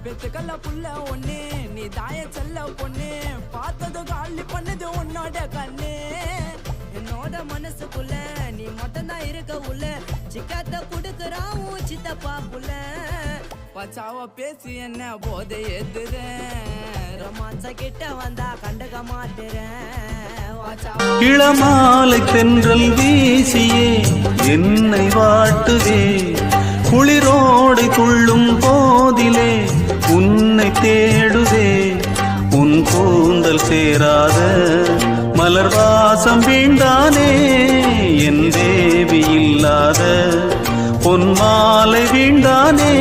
பெத்துக்கல்ல புள்ள ஒண்ணு நீ தாய செல்ல பொண்ணு பார்த்தது காலி பண்ணது உன்னோட கண்ணு என்னோட மனசுக்குள்ள நீ மட்டும்தான் இருக்க உள்ள சிக்கத்தை குடுக்குறான் சித்தப்பா புள்ள பச்சாவ பேசி என்ன போதை எதுறேன் ரொமான்ஸ கிட்ட வந்தா கண்டுக்க மாட்டேறேன் இளமாலை தென்றல் வீசியே என்னை வாட்டுதே குளிரோடு துள்ளும் போதிலே உன்னை தேடுதே உன் கூந்தல் சேராத மலர் வாசம் வீண்டானே என் தேவி இல்லாத பொன் மாலை வீண்டானே